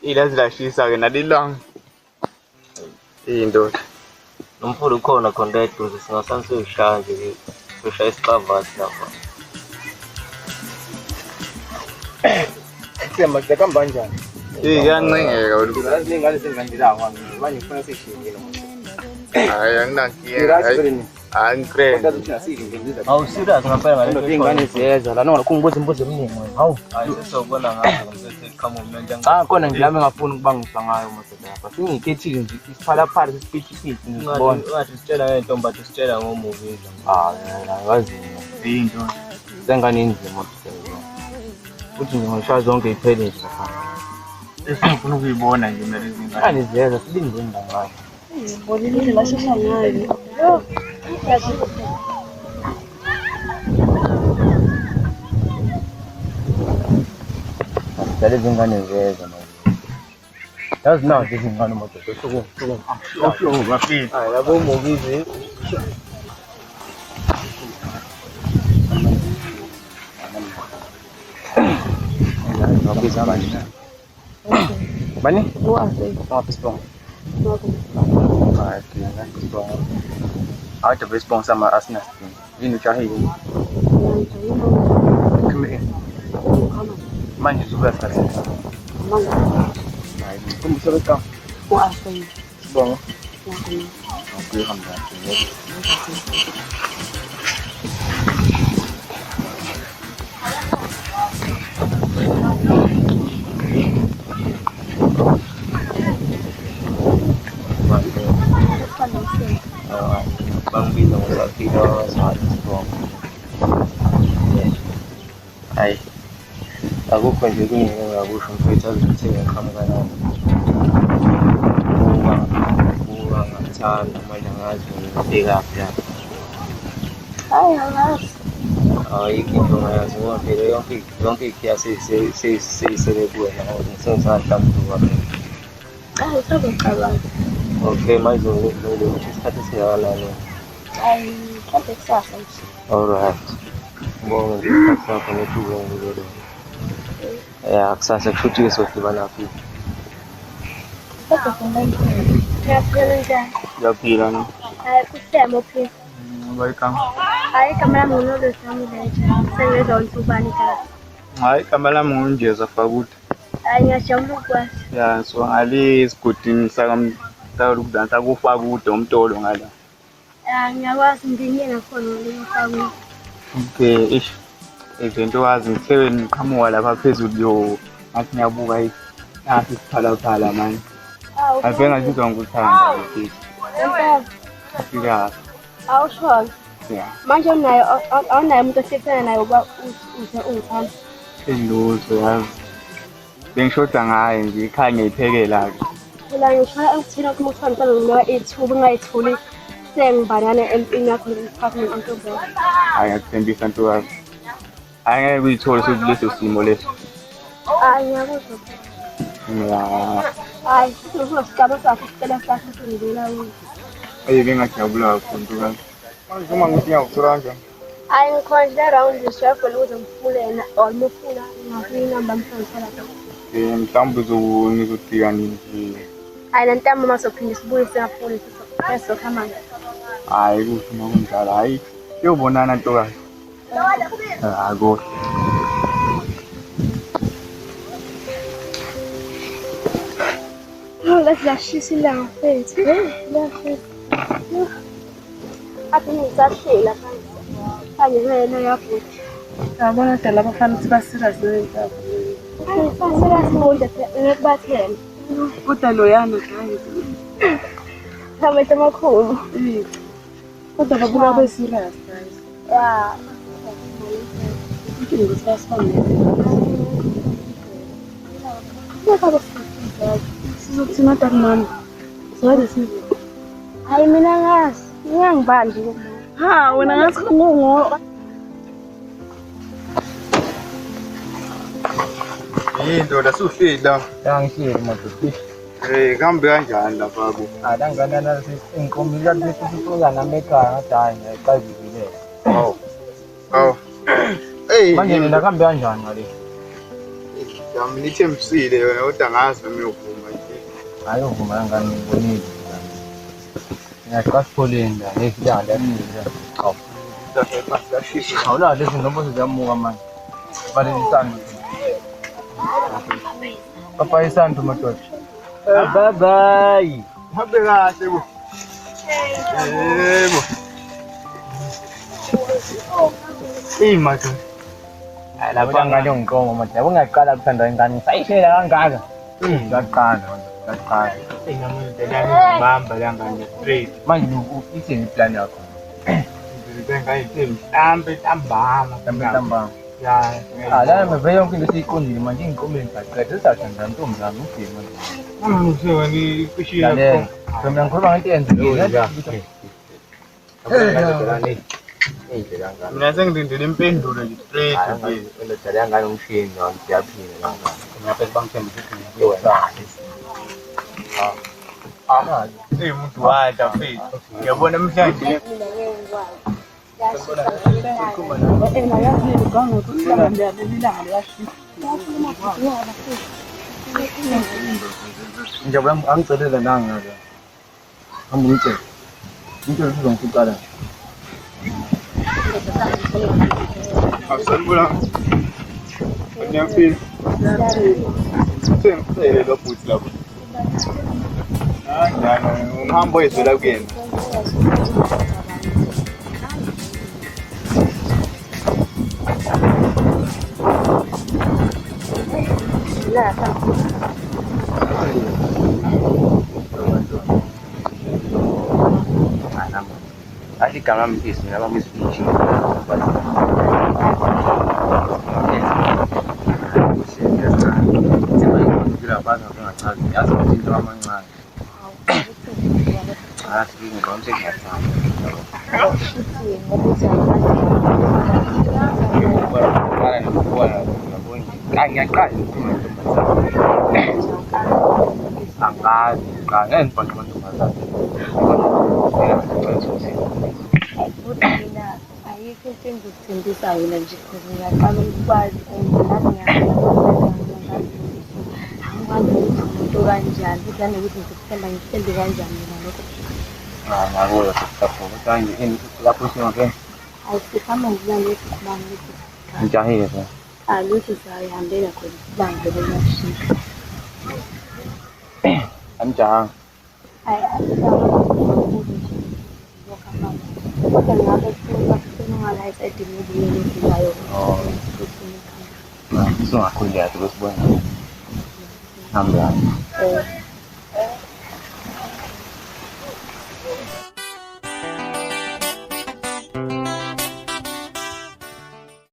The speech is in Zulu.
ilazilashisa-ke nalilanga iy'ndoda nomfula ukhona khona la eduze singasane siyoyishaya nje soshaya isicavathi lapha. Sema kuhamba kanjani? kuyancengeka Izingane zingandilanga manje ngifuna sishiyile. hayi anginankinga hayi ngifriend Hawu serious ngempela ngale Ingane ziyeza la noma kungibuza imibuzo eminingi wena. Hawu. hayi sesizobona ngazo ngomsethi come on manje Khona ngiyami ngafuna ukubangisa ngayo manje lapha. Singikhethile nje isiphalaphala sespeech ngisibona. ungathi sitshela ngentombi bathi sitshela ngomovies. Yazi into sengane inzima futhi ngishaya zonke iphele nje lapha. esifuna ukuyibona nje mina lezi ngane Ingane ziyeza silinde ngayo. Bolile la shasha ngayo. Yo. Dale zingane ziyeza manje. Yazi nazo izingane madoda oflo bafika hayi yabo movies Ngabisa manje. Bani? Wase. Ngaphisbong. Ngakho. Hayi kina ngisibonga. Awude besibonga sama Arsenal. Yini ujahile? Kimi. Manje suka sasa. Manga. Hayi kumbuso beka. Wase. Sibonga. Ngakho. Ngihamba nje. Bangbiza ngosafika sathi sibonga. Hayi akukho nje kungeke ngakusho mfethu azithenga qhamuka nami. Buka ngathanda manje ngazi ngibekaphi lapha. Hayi angazi. Ayikho into ngayazi ngoba phela yonke ikhiya seyisele kuwena ngoba sengisahlambuka mina. Hayi sazoqala. Okay manje ngizolele ukuthi isikhathi singakanani. Hayi mhlawumbe kusasa nje. Alright. Ngibonge nje isikhathi sakho nethuba engilele. Kusasa kusho ukuthi izodibana phi. Sazoqala nje. Ngiyaphila njani? yaphila no Hayi kusemo phela. bayikama Hayi igama lami nguNolwesami Leja. Sengezwa uNsubani ekhaya. hayi igama lami ngunjeza fakuthi Hayi ngiyajabula ukwazi. ya so ngale esigodini sakudansa kufakude umtolo ngala Ngiyakwazi ngiyinye nakhona ngiyifaka. okay ish izinto wazi ngithe ngiqhamuka lapha phezulu yo ngathi ngiyabuka nasi siphalaphala manje ave ngazizwa ngikuthanda futhi Empela. fika Awusho. ya Manje unayo awunayo umuntu osefana naye uba ungithanda. enduzo yazi bengishoda ngaye nje ikhaya ngiyiphekela ke Phela ngisho angithina ukuthi uthanda ngoba ithuba ngayithuli sengibanana empini yakho ngiphathe intombi. hayi akuthembisa ntokazi angeke uyithole sekuleso simo leso Hayi ngiyakuzwa. ya Hayi sizofuna sigaba sakho sicela sakho singibela wena. ayike ngajabula kakhulu ntokazi manje uma ngithi ngiyakuthola kanjani Hayi ngikhonjela around nje sheffield ukuze ngifulena or mufuna ngafuna inamba mhlawumbe. mhlawumbe ngizofika nini nje Hayi lentamba masophinde sibuye singafuni sizokhamba. hayi kuhle uma kunjalo hayi yobonana ntokazi akuhle Let's lashisa ilanga mfethu. Lafethu. Athi ngisashila phansi. Kanye wena yafuthi. Yabona kodwa laba bafana ukuthi ba-serious nentaba. Hayi fasela simunde ngikubathela. Kodwa loyana hayi. Khamete makhulu. Kodwa babona be-serious guys. Ya. Inkinga ukuthi basibambe. Sizokuthina tata mama. Sizode sizo. Hayi mina ngazi. Ngiyangibandi ke. Ha, wena ngathi ngungo. yindoda suhleli la Yangihleli madoda. kambe kanjani lapha ku Adangana nalesi inkombisa ukuthi sifuna namekhaya ngathi hayi ngiyaqazile. awu hey Manje nina kambe kanjani ngale? Jam nithi emsile yona kodwa ngazi noma uyovuma nje. Ayovuma ngani ngibonile. Ngiyaqasipholeni la ngekudala yanile. Awu. Awula lesi nombo sizamuka manje. Balelisana. Papa isantu madoda. Bye bye. Hambe kahle bo. Yebo. Madoda. Lapha ngane ngqongo manje. Yabo ngiyaqala kuthanda ingane. Sayishela kangaka. Ngiyaqala. Bamba la ngane straight. Manje ithini plan yakho? Mhlambe ntambama. Ya. La meve yonke into siyiqondile manje inkombeni ngaqeda sizathenga intombi zami ugema. Ngizwe ngiqishile Lalela. Mina ngikhuluma ngento eyenzekile. Mina sengilindele impendulo nje straight nje. Indodana yangane umshini nami siyaphila ngangane. Ngiyaphethe bangithembisa ukuthi ngiyosana. Umuntu wadla mfethu. Ngiyabona namhlanje Ngiyabuya angicelele nanga-ke. Hamba ungitshele. Ngitshele sizongikuqala. Sanibona. Ngiyafika. Sengicele lo bhuti lapho. Umhambo wezela kuyena. Así que hablamos de eso, hablamos de eso. Ayikho into engikuthembisayo mina nje because ngiyaqala ukukwazi angikwazi ukuthi umuntu kanjani futhi nanokuthi ngikuthemba ngithembe kanjani mina lokho. Ngakho sitafuna nje lapho singake Ayisikhamba ngizame ukukhuluma ukuthi ngijahile so. lutho sayihambela khona isibanga beyashika. Anjang. So aku lihat terus buat nambah.